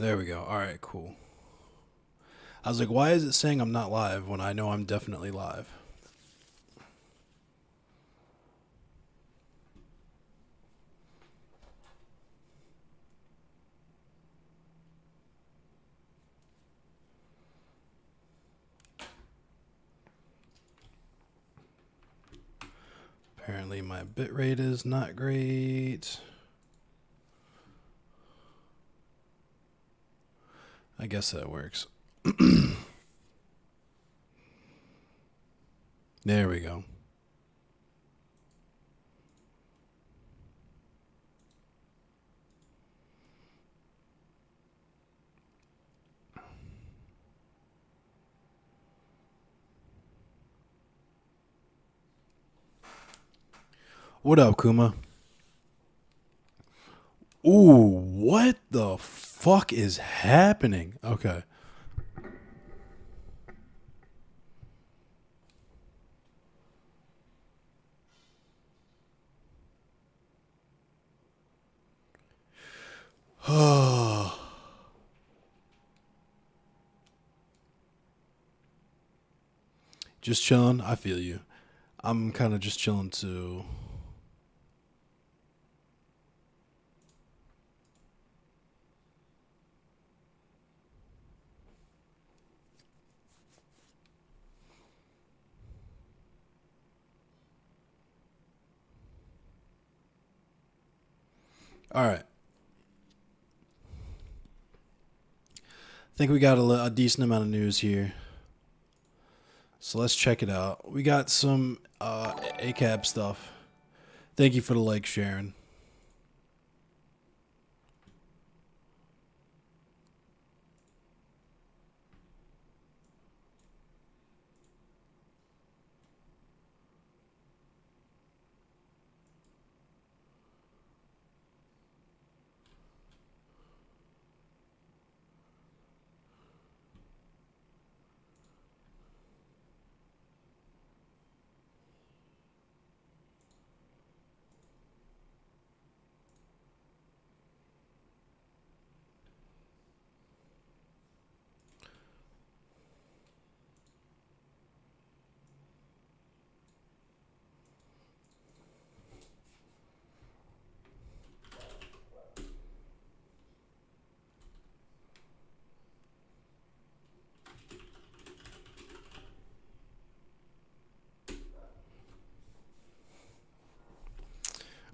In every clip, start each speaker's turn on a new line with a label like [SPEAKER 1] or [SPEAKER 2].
[SPEAKER 1] There we go. All right, cool. I was like, why is it saying I'm not live when I know I'm definitely live? Apparently my bitrate is not great. I guess that works. There we go. What up, Kuma? Ooh, what the fuck is happening? Okay. Just chilling. I feel you. I'm kind of just chilling too. All right. I think we got a decent amount of news here. So let's check it out. We got some ACAB stuff. Thank you for the like, Sharon.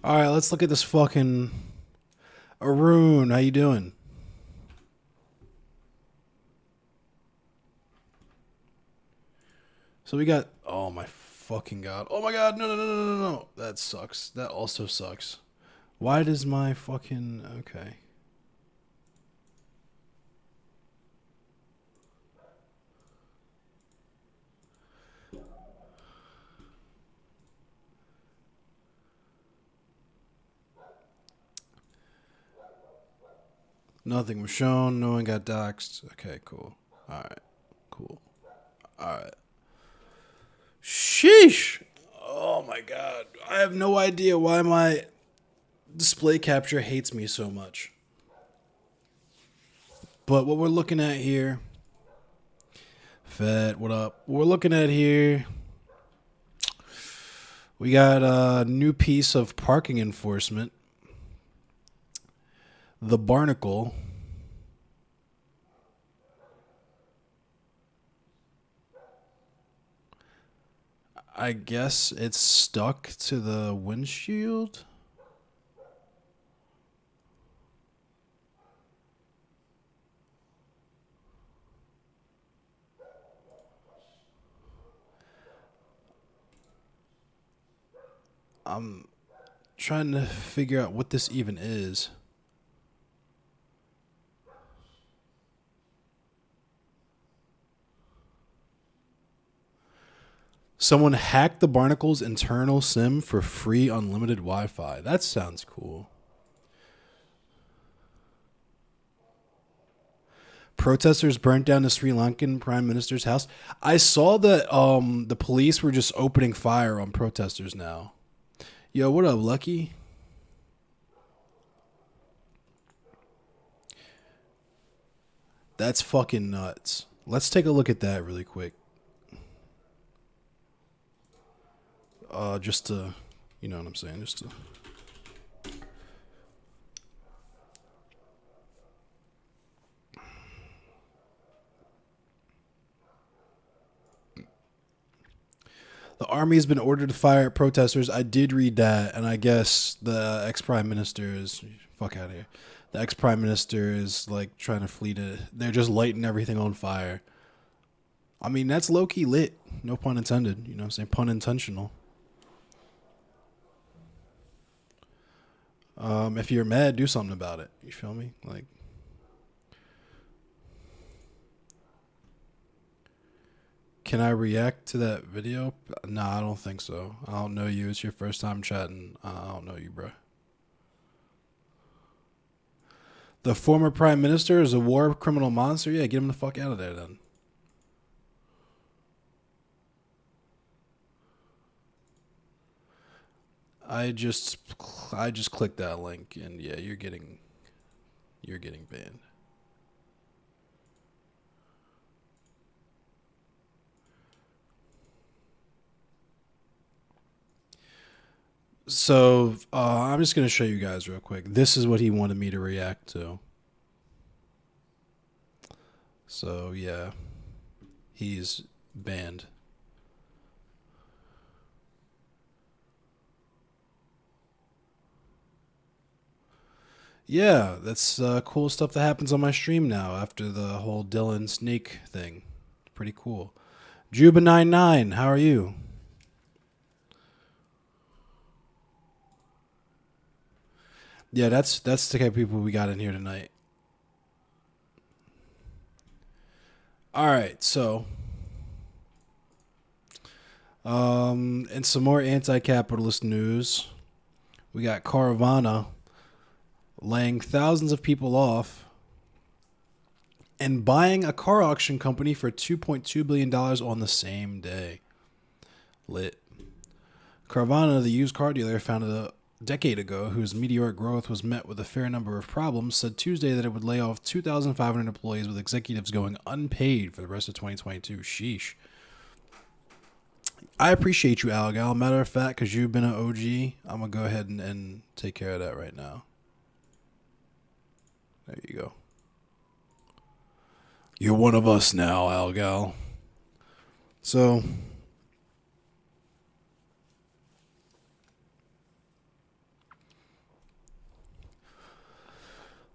[SPEAKER 1] All right, let's look at this fucking Arun. How you doing? So we got. Oh my fucking god. Oh my god. No, no, no, no, no, no. That sucks. That also sucks. Why does my fucking. Okay. Nothing was shown. No one got doxxed. Okay, cool. All right. Cool. All right. Sheesh. Oh my god. I have no idea why my display capture hates me so much. But what we're looking at here. Fed, what up? What we're looking at here. We got a new piece of parking enforcement. The Barnacle. I guess it's stuck to the windshield. I'm trying to figure out what this even is. Someone hacked the Barnacle's internal SIM for free unlimited Wi-Fi. That sounds cool. Protesters burnt down the Sri Lankan prime minister's house. I saw that the police were just opening fire on protesters now. Yo, what up, Lucky? That's fucking nuts. Let's take a look at that really quick. Just to, you know what I'm saying? Just to. The army has been ordered to fire at protesters. I did read that, and I guess the ex-prime minister is fuck out of here. The ex-prime minister is like trying to flee to. They're just lighting everything on fire. I mean, that's low-key lit. No pun intended. You know what I'm saying? Pun intentional. If you're mad, do something about it. You feel me? Like, can I react to that video? Nah, I don't think so. I don't know you. It's your first time chatting. I don't know you, bro. The former prime minister is a war criminal monster? Yeah, get him the fuck out of there then. I just I just clicked that link and yeah, you're getting banned. So I'm just gonna show you guys real quick. This is what he wanted me to react to. So yeah, he's banned. Yeah, that's cool stuff that happens on my stream now after the whole Dylan Snake thing. Pretty cool. Juba99, how are you? Yeah, that's the kind of people we got in here tonight. All right, so and some more anti-capitalist news. We got Carvana laying thousands of people off and buying a car auction company for $2.2 billion on the same day. Lit. Carvana, the used car dealer founded a decade ago, whose meteoric growth was met with a fair number of problems, said Tuesday that it would lay off 2,500 employees, with executives going unpaid for the rest of 2022. Sheesh. I appreciate you, Algal. Matter of fact, because you've been an OG, I'm going to go ahead and take care of that right now. There you go. You're one of us now, Algal. So,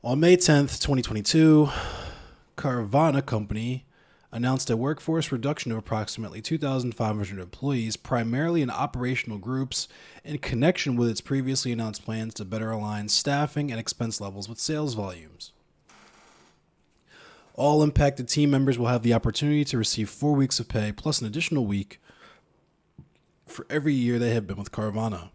[SPEAKER 1] on May 10th, 2022, Carvana Company announced a workforce reduction of approximately 2,500 employees, primarily in operational groups, in connection with its previously announced plans to better align staffing and expense levels with sales volumes. All impacted team members will have the opportunity to receive 4 weeks of pay plus an additional week for every year they have been with Carvana.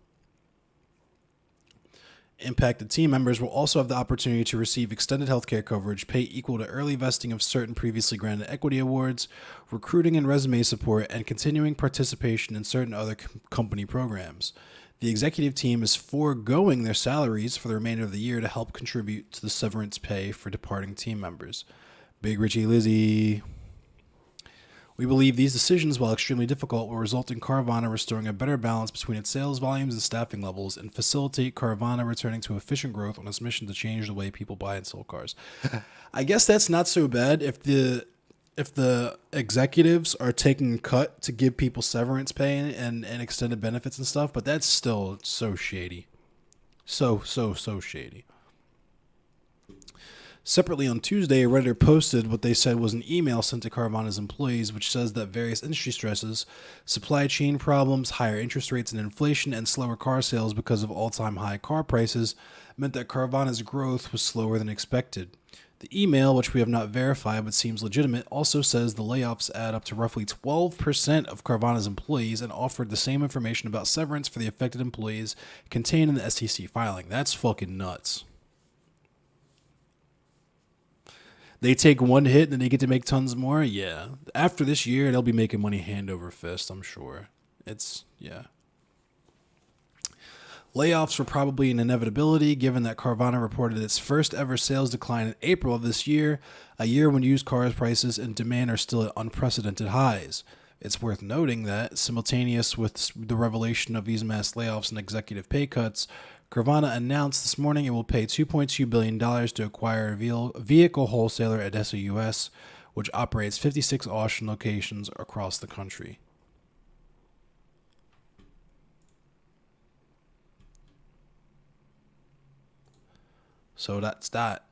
[SPEAKER 1] Impacted team members will also have the opportunity to receive extended healthcare coverage, pay equal to early vesting of certain previously granted equity awards, recruiting and resume support, and continuing participation in certain other company programs. The executive team is foregoing their salaries for the remainder of the year to help contribute to the severance pay for departing team members. Big Richie Lizzie. We believe these decisions, while extremely difficult, will result in Carvana restoring a better balance between its sales volumes and staffing levels and facilitate Carvana returning to efficient growth on its mission to change the way people buy and sell cars. I guess that's not so bad if the executives are taking a cut to give people severance pay and extended benefits and stuff, but that's still so shady. So shady. Separately, on Tuesday, a Redditor posted what they said was an email sent to Carvana's employees, which says that various industry stresses, supply chain problems, higher interest rates and inflation, and slower car sales because of all-time high car prices meant that Carvana's growth was slower than expected. The email, which we have not verified but seems legitimate, also says the layoffs add up to roughly 12% of Carvana's employees and offered the same information about severance for the affected employees contained in the SEC filing. That's fucking nuts. They take one hit and then they get to make tons more. Yeah. After this year, they'll be making money hand over fist, I'm sure. Yeah. Layoffs were probably an inevitability given that Carvana reported its first ever sales decline in April of this year, a year when used cars prices and demand are still at unprecedented highs. It's worth noting that, simultaneous with the revelation of these mass layoffs and executive pay cuts, Carvana announced this morning it will pay $2.2 billion to acquire a vehicle wholesaler ADESA US, which operates 56 auction locations across the country. So that's that.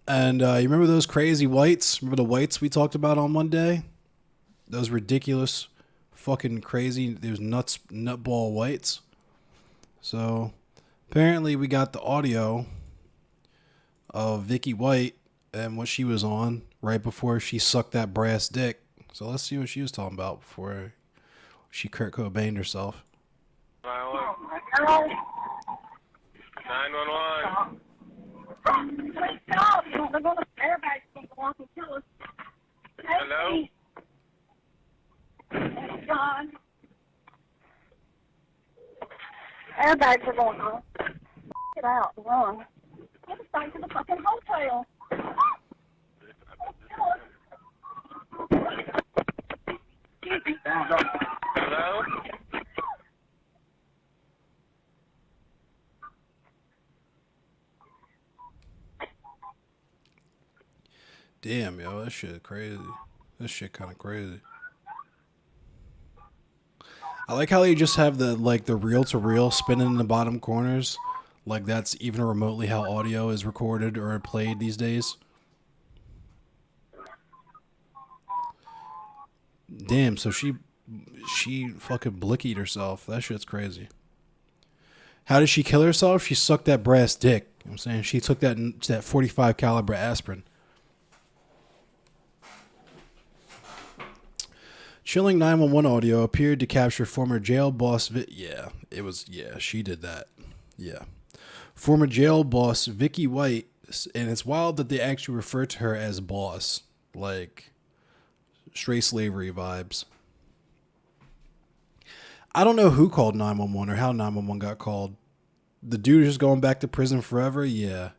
[SPEAKER 1] And you remember those crazy whites? Remember the whites we talked about on Monday? Those ridiculous, fucking crazy, those nutball whites. So apparently we got the audio of Vicky White and what she was on right before she sucked that brass dick. So let's see what she was talking about before she Kurt Cobained herself.
[SPEAKER 2] 911. Please stop. They're going to airbags going to walk and kill us.
[SPEAKER 3] Hello?
[SPEAKER 2] John. Airbags are going on. Get out and run. Get us back to the fucking hotel.
[SPEAKER 3] Hello?
[SPEAKER 1] Damn, yo, that shit crazy. This shit kind of crazy. I like how they just have the reel to reel spinning in the bottom corners. Like that's even remotely how audio is recorded or played these days. Damn, so she fucking blickied herself. That shit's crazy. How did she kill herself? She sucked that brass dick. You know what I'm saying? She took that 45 caliber aspirin. Chilling 911 audio appeared to capture former jail boss. She did that. Yeah. Former jail boss Vicky White, and it's wild that they actually refer to her as boss. Like, straight slavery vibes. I don't know who called 911 or how 911 got called. The dude just going back to prison forever? Yeah.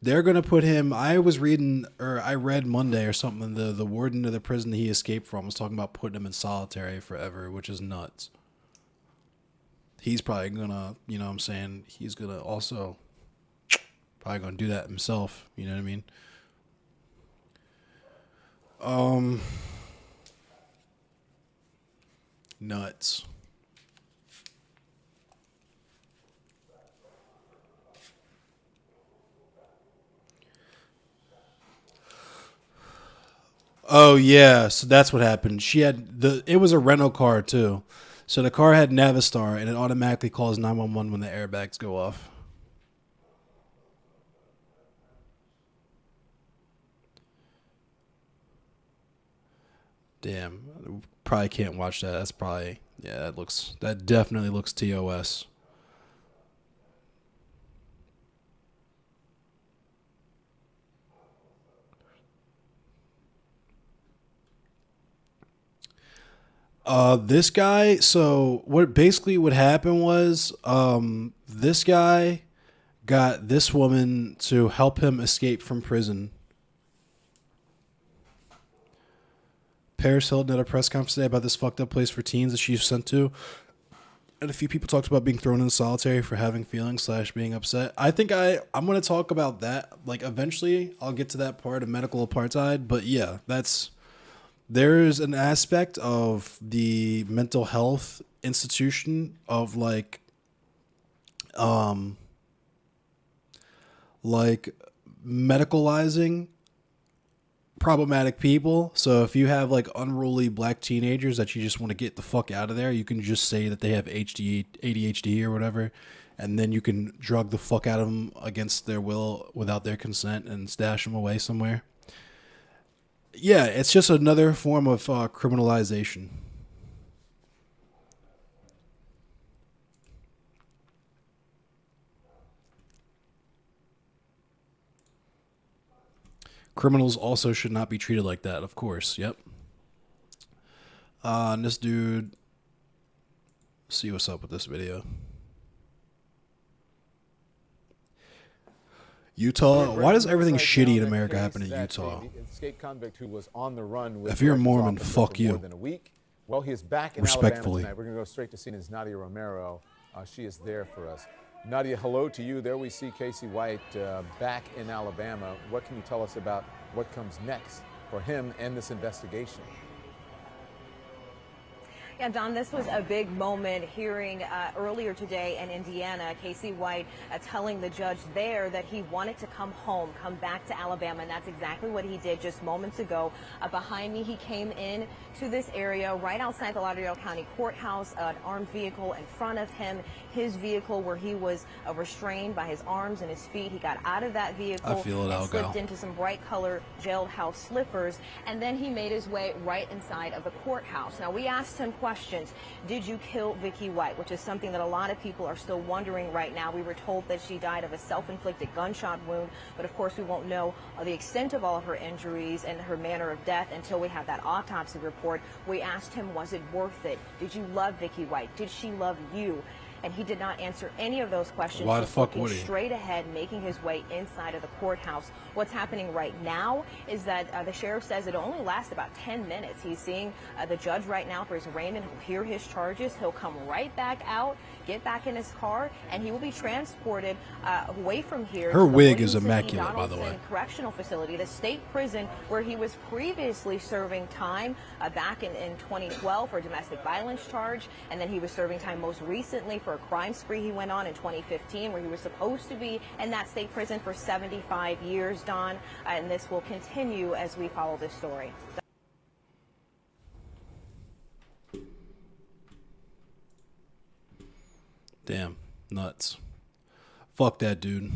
[SPEAKER 1] They're going to put him, I read Monday or something, the warden of the prison he escaped from was talking about putting him in solitary forever, which is nuts. He's probably going to, you know what I'm saying, he's going to also probably going to do that himself, you know what I mean? Nuts. Oh yeah, so that's what happened. It was a rental car too. So the car had Navistar and it automatically calls 911 when the airbags go off. Damn. Probably can't watch that. That's probably that definitely looks TOS. This guy, so what happened was, this guy got this woman to help him escape from prison. Paris Hilton at a press conference today about this fucked up place for teens that she was sent to. And a few people talked about being thrown in solitary for having feelings / being upset. I think I'm going to talk about that. Like, eventually, I'll get to that part of medical apartheid. But yeah, there's an aspect of the mental health institution of like medicalizing problematic people. So if you have like unruly black teenagers that you just want to get the fuck out of there, you can just say that they have ADHD or whatever, and then you can drug the fuck out of them against their will without their consent and stash them away somewhere. Yeah, it's just another form of criminalization. Criminals also should not be treated like that, of course. Yep. And this dude, see what's up with this video. Utah. Why does everything shitty in America happen in Utah?
[SPEAKER 4] Escaped convict who was on the run with
[SPEAKER 1] If you're a
[SPEAKER 4] corrections
[SPEAKER 1] Mormon,
[SPEAKER 4] officers
[SPEAKER 1] fuck
[SPEAKER 4] for more
[SPEAKER 1] you.
[SPEAKER 4] than a week. Well, he is back in
[SPEAKER 1] Respectfully.
[SPEAKER 4] Alabama tonight. We're going to go straight to CNN's Nadia Romero. She is there for us. Nadia, hello to you. There we see Casey White back in Alabama. What can you tell us about what comes next for him and this investigation?
[SPEAKER 5] Yeah, Don, this was a big moment hearing earlier today in Indiana, Casey White telling the judge there that he wanted to come home, come back to Alabama, and that's exactly what he did just moments ago. Behind me, he came in to this area right outside the Lauderdale County Courthouse, an armed vehicle in front of him, his vehicle where he was restrained by his arms and his feet. He got out of that vehicle and slipped into some bright color jailhouse slippers, and then he made his way right inside of the courthouse. Now, we asked him questions. Did you kill Vicky White? Which is something that a lot of people are still wondering right now. We were told that she died of a self-inflicted gunshot wound, but of course we won't know the extent of all of her injuries and her manner of death until we have that autopsy report. We asked him, was it worth it? Did you love Vicky White? Did she love you? And he did not answer any of those questions.
[SPEAKER 1] Why the fuck
[SPEAKER 5] looking
[SPEAKER 1] would he?
[SPEAKER 5] straight ahead, making his way inside of the courthouse. What's happening right now is that the sheriff says it only lasts about 10 minutes. He's seeing the judge right now for his arraignment. He'll hear his charges. He'll come right back out, get back in his car, and he will be transported away from here.
[SPEAKER 1] Her
[SPEAKER 5] to the
[SPEAKER 1] wig is
[SPEAKER 5] William C.
[SPEAKER 1] immaculate, by the way.
[SPEAKER 5] Donaldson Correctional Facility, the state prison where he was previously serving time back in 2012 for a domestic violence charge, and then he was serving time most recently for a crime spree he went on in 2015, where he was supposed to be in that state prison for 75 years, Don, and this will continue as we follow this story.
[SPEAKER 1] Damn, nuts. Fuck that dude.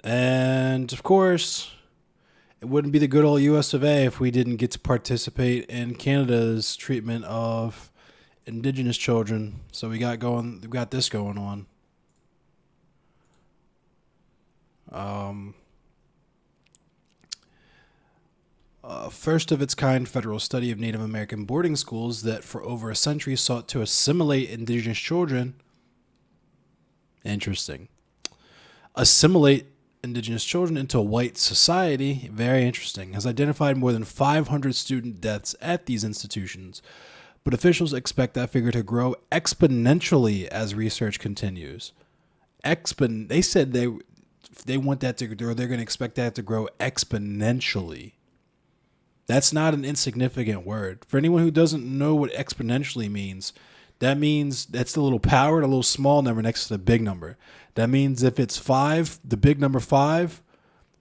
[SPEAKER 1] And of course, it wouldn't be the good old US of A if we didn't get to participate in Canada's treatment of Indigenous children. So we got this going on. First of its kind federal study of Native American boarding schools that for over a century sought to assimilate Indigenous children. Interesting. Assimilate Indigenous children into white society. Very interesting. Has identified more than 500 student deaths at these institutions. But officials expect that figure to grow exponentially as research continues. They said they want that to grow. They're going to expect that to grow exponentially. That's not an insignificant word. For anyone who doesn't know what exponentially means, that means that's the little power, the little small number next to the big number. That means if it's 5, the big number 5,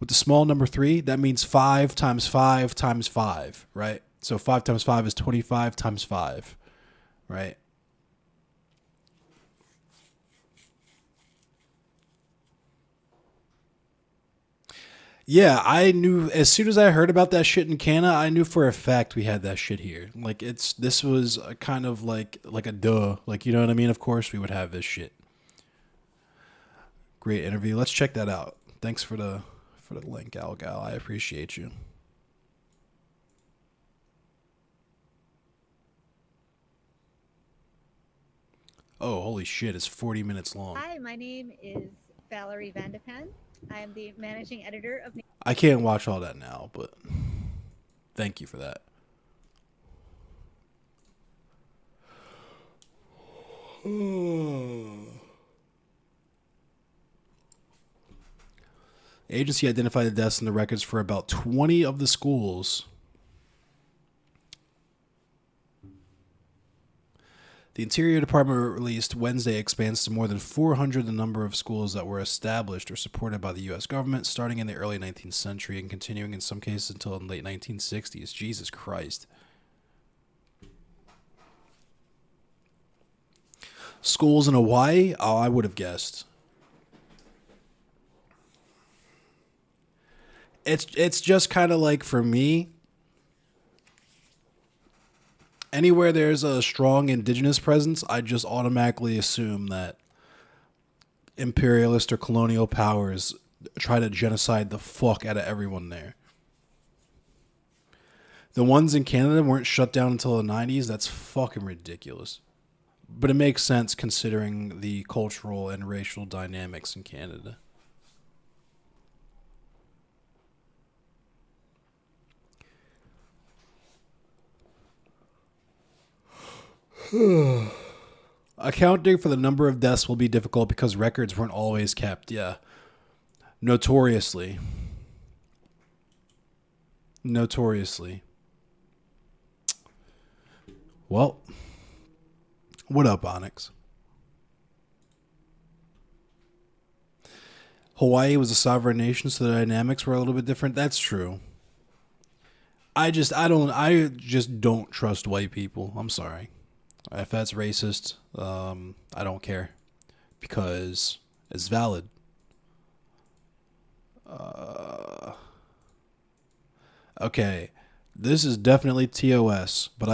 [SPEAKER 1] with the small number 3, that means 5 times 5 times 5, right? So 5 times 5 is 25 times 5, right? Yeah, I knew as soon as I heard about that shit in Canada, I knew for a fact we had that shit here. Like this was a kind of like a duh. Like, you know what I mean? Of course we would have this shit. Great interview. Let's check that out. Thanks for the link, Gal. I appreciate you. Oh, holy shit, it's 40 minutes long.
[SPEAKER 6] Hi, my name is Valerie Van de Pen. I am the managing editor of...
[SPEAKER 1] I can't watch all that now, but thank you for that. The agency identified the deaths in the records for about 20 of the schools. The Interior Department released Wednesday expands to more than 400 the number of schools that were established or supported by the U.S. government starting in the early 19th century and continuing in some cases until the late 1960s. Jesus Christ. Schools in Hawaii? Oh, I would have guessed. It's just kind of like, for me, anywhere there's a strong indigenous presence, I just automatically assume that imperialist or colonial powers try to genocide the fuck out of everyone there. The ones in Canada weren't shut down until the 90s. That's fucking ridiculous. But it makes sense considering the cultural and racial dynamics in Canada. Accounting for the number of deaths will be difficult because records weren't always kept. Yeah. Notoriously. Well, what up, Onyx? Hawaii was a sovereign nation, so the dynamics were a little bit different. That's true. I just don't trust white people. I'm sorry. If that's racist, I don't care because it's valid. Okay, this is definitely TOS, but I